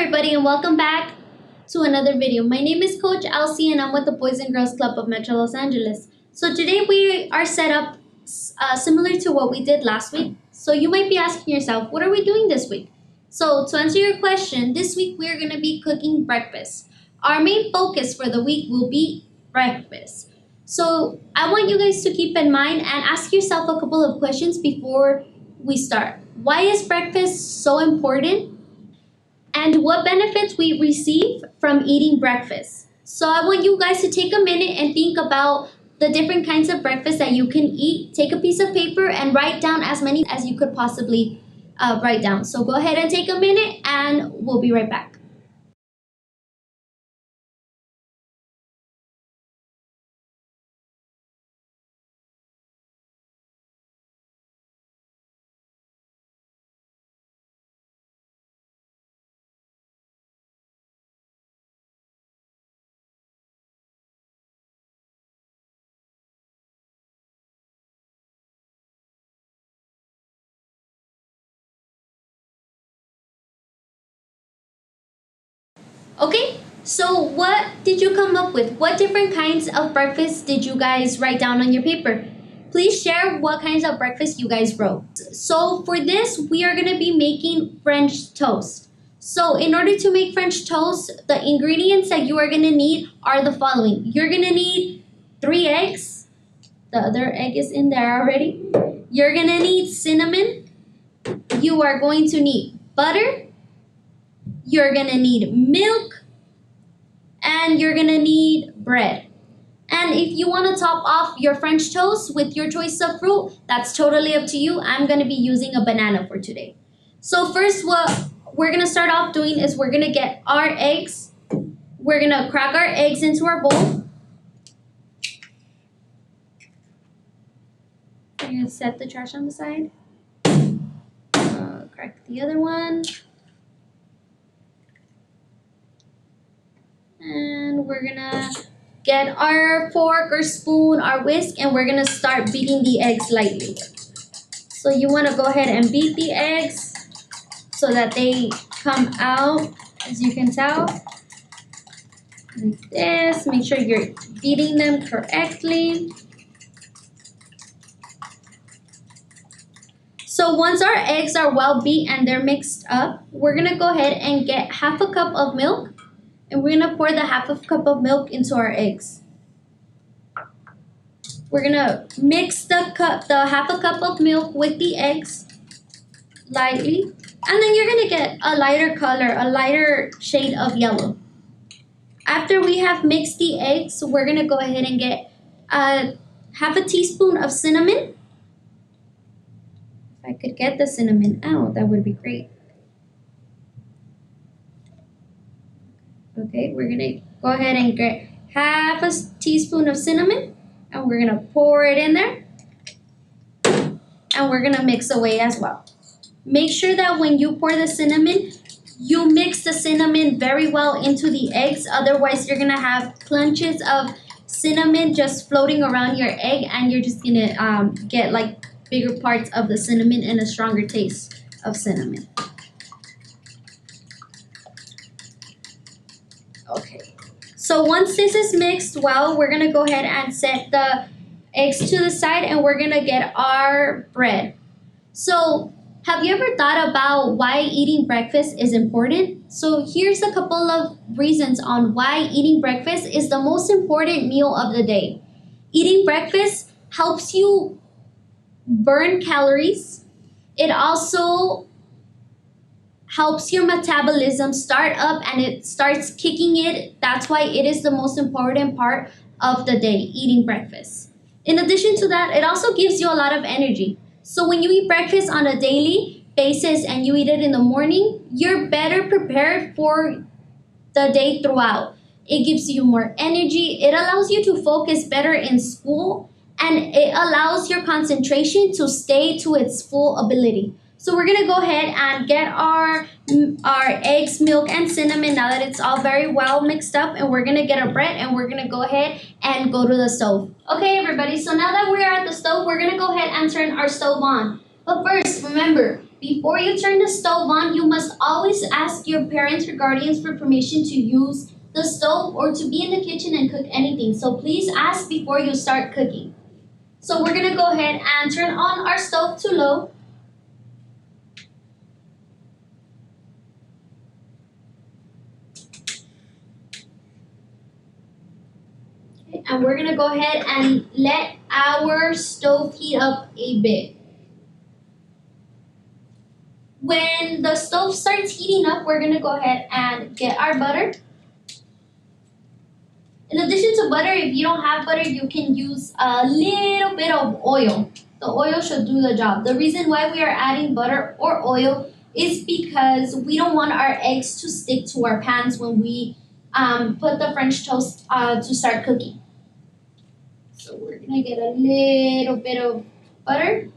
everybody, and welcome back to another video. My name is Coach Elsie and I'm with the Boys and Girls Club of Metro Los Angeles. So today we are set up similar to what we did last week. So you might be asking yourself, what are we doing this week? So to answer your question, this week we are going to be cooking breakfast. Our main focus for the week will be breakfast. So I want you guys to keep in mind and ask yourself a couple of questions before we start. Why is breakfast so important? And what benefits we receive from eating breakfast. So I want you guys to take a minute and think about the different kinds of breakfast that you can eat. Take a piece of paper and write down as many as you could possibly write down. So go ahead and take a minute and we'll be right back. Okay, so what did you come up with? What different kinds of breakfast did you guys write down on your paper? Please share what kinds of breakfast you guys wrote. So for this, we are going to be making French toast. So in order to make French toast, the ingredients that you are going to need are the following. You're going to need 3 eggs. The other egg is in there already. You're going to need cinnamon. You are going to need butter. You're going to need milk. And you're going to need bread. And if you want to top off your French toast with your choice of fruit, that's totally up to you. I'm going to be using a banana for today. So first, what we're going to start off doing is we're going to get our eggs. We're going to crack our eggs into our bowl. I'm going to set the trash on the side. Crack the other one. And we're gonna get our fork or spoon, our whisk, and we're gonna start beating the eggs lightly. So you wanna go ahead and beat the eggs so that they come out, as you can tell, like this. Make sure you're beating them correctly. So once our eggs are well beat and they're mixed up, we're gonna go ahead and get half a cup of milk. And we're going to pour the half a cup of milk into our eggs. We're going to mix the half a cup of milk with the eggs lightly. And then you're going to get a lighter color, a lighter shade of yellow. After we have mixed the eggs, we're going to go ahead and get half a teaspoon of cinnamon. If I could get the cinnamon out, that would be great. Okay, we're going to go ahead and get half a teaspoon of cinnamon and we're going to pour it in there and we're going to mix away as well. Make sure that when you pour the cinnamon, you mix the cinnamon very well into the eggs. Otherwise, you're going to have clunches of cinnamon just floating around your egg and you're just going to get like bigger parts of the cinnamon and a stronger taste of cinnamon. Okay, so once this is mixed well, we're going to go ahead and set the eggs to the side and we're going to get our bread. So have you ever thought about why eating breakfast is important? So here's a couple of reasons on why eating breakfast is the most important meal of the day. Eating breakfast helps you burn calories. It also helps your metabolism start up and it starts kicking it. That's why it is the most important part of the day, eating breakfast. In addition to that, it also gives you a lot of energy. So when you eat breakfast on a daily basis and you eat it in the morning, you're better prepared for the day throughout. It gives you more energy. It allows you to focus better in school and it allows your concentration to stay to its full ability. So we're going to go ahead and get our eggs, milk, and cinnamon now that it's all very well mixed up. And we're going to get our bread and we're going to go ahead and go to the stove. Okay, everybody. So now that we're at the stove, we're going to go ahead and turn our stove on. But first, remember, Before you turn the stove on, you must always ask your parents or guardians for permission to use the stove or to be in the kitchen and cook anything. So please ask before you start cooking. So we're gonna go ahead and turn on our stove to low. And we're gonna go ahead and let our stove heat up a bit. When the stove starts heating up, we're gonna go ahead and get our butter. In addition to butter, if you don't have butter, you can use a little bit of oil. The oil should do the job. The reason why we are adding butter or oil is because we don't want our eggs to stick to our pans when we put the French toast to start cooking. So we're gonna get a little bit of butter.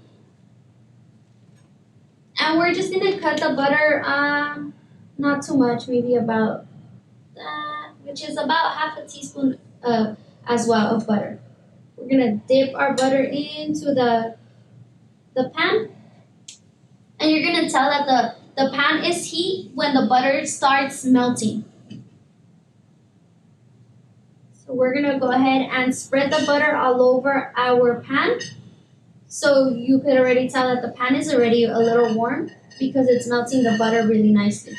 And we're just gonna cut the butter, not too much, maybe about that, which is about half a teaspoon as well of butter. We're gonna dip our butter into the pan. And you're gonna tell that the pan is heat when the butter starts melting. So we're gonna go ahead and spread the butter all over our pan. So you could already tell that the pan is already a little warm because it's melting the butter really nicely.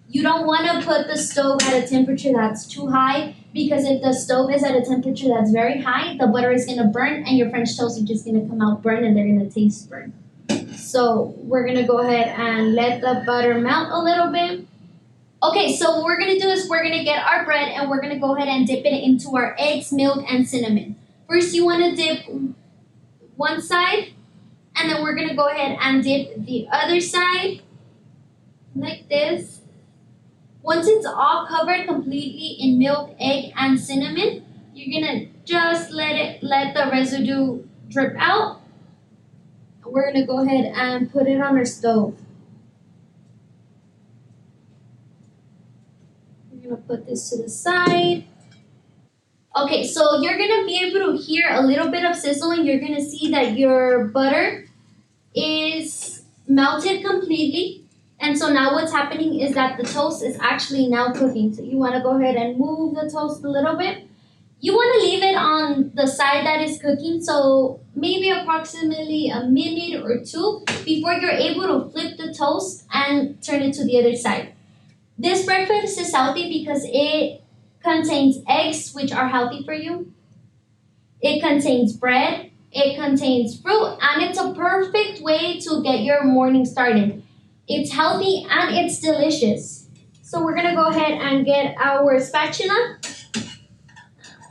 You don't want to put the stove at a temperature that's too high because if the stove is at a temperature that's very high, the butter is going to burn and your French toast are just going to come out burnt and they're going to taste burnt. So we're going to go ahead and let the butter melt a little bit. Okay, so what we're going to do is we're going to get our bread and we're going to go ahead and dip it into our eggs, milk, and cinnamon. First, you want to dip one side, and then we're gonna go ahead and dip the other side like this. Once it's all covered completely in milk, egg, and cinnamon, you're gonna just let the residue drip out. We're gonna go ahead and put it on our stove. We're gonna put this to the side. Okay, so you're gonna be able to hear a little bit of sizzling. You're gonna see that your butter is melted completely. And so now what's happening is that the toast is actually now cooking. So you wanna go ahead and move the toast a little bit. You wanna leave it on the side that is cooking, so maybe approximately a minute or two before you're able to flip the toast and turn it to the other side. This breakfast is healthy because it contains eggs, which are healthy for you. It contains bread, it contains fruit, and it's a perfect way to get your morning started. It's healthy and it's delicious. So we're gonna go ahead and get our spatula.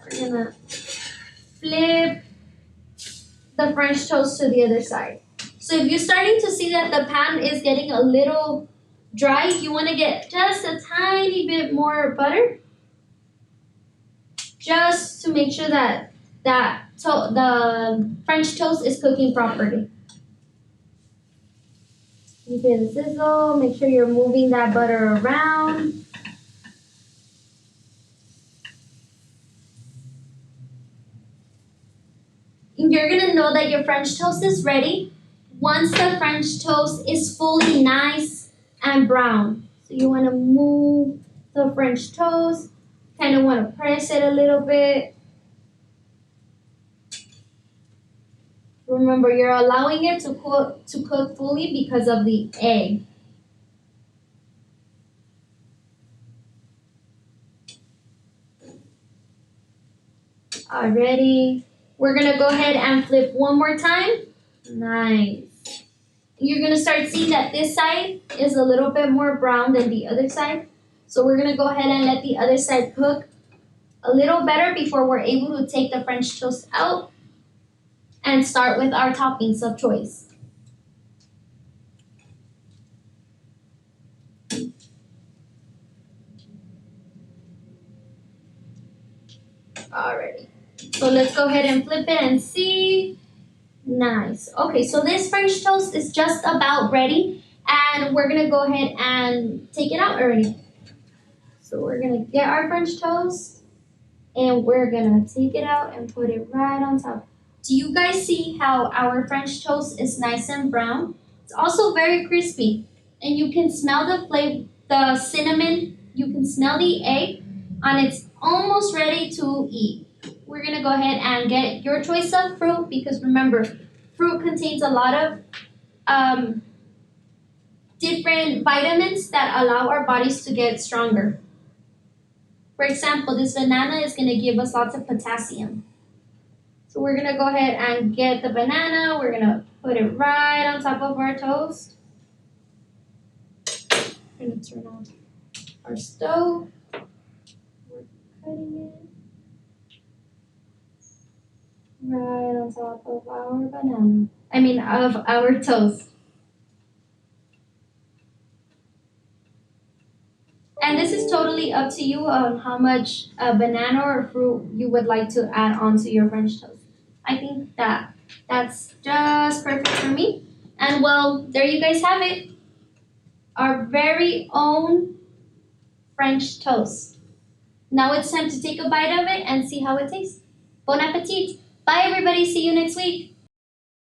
We're gonna flip the French toast to the other side. So if you're starting to see that the pan is getting a little dry, you wanna get just a tiny bit more butter, just to make sure that the French toast is cooking properly. You hear the sizzle, make sure you're moving that butter around. And you're gonna know that your French toast is ready once the French toast is fully nice and brown. So you wanna move the French toast, kind of wanna press it a little bit. Remember, you're allowing it to cook fully because of the egg. Already. We're gonna go ahead and flip one more time. Nice. You're gonna start seeing that this side is a little bit more brown than the other side. So we're gonna go ahead and let the other side cook a little better before we're able to take the French toast out and start with our toppings of choice. Alrighty. So let's go ahead and flip it and see. Nice. Okay, so this French toast is just about ready, and we're gonna go ahead and take it out already. So we're gonna get our French toast, and we're gonna take it out and put it right on top. Do you guys see how our French toast is nice and brown? It's also very crispy, and you can smell the cinnamon. You can smell the egg, and it's almost ready to eat. We're gonna go ahead and get your choice of fruit because remember, fruit contains a lot of um, different vitamins that allow our bodies to get stronger. For example, this banana is gonna give us lots of potassium. So we're gonna go ahead and get the banana. We're gonna put it right on top of our toast. We're gonna turn on our stove. We're cutting it right on top of our banana. Of our toast. And this is totally up to you on how much banana or fruit you would like to add onto your French toast. I think that's just perfect for me. And well, there you guys have it. Our very own French toast. Now it's time to take a bite of it and see how it tastes. Bon appetit. Bye everybody. See you next week.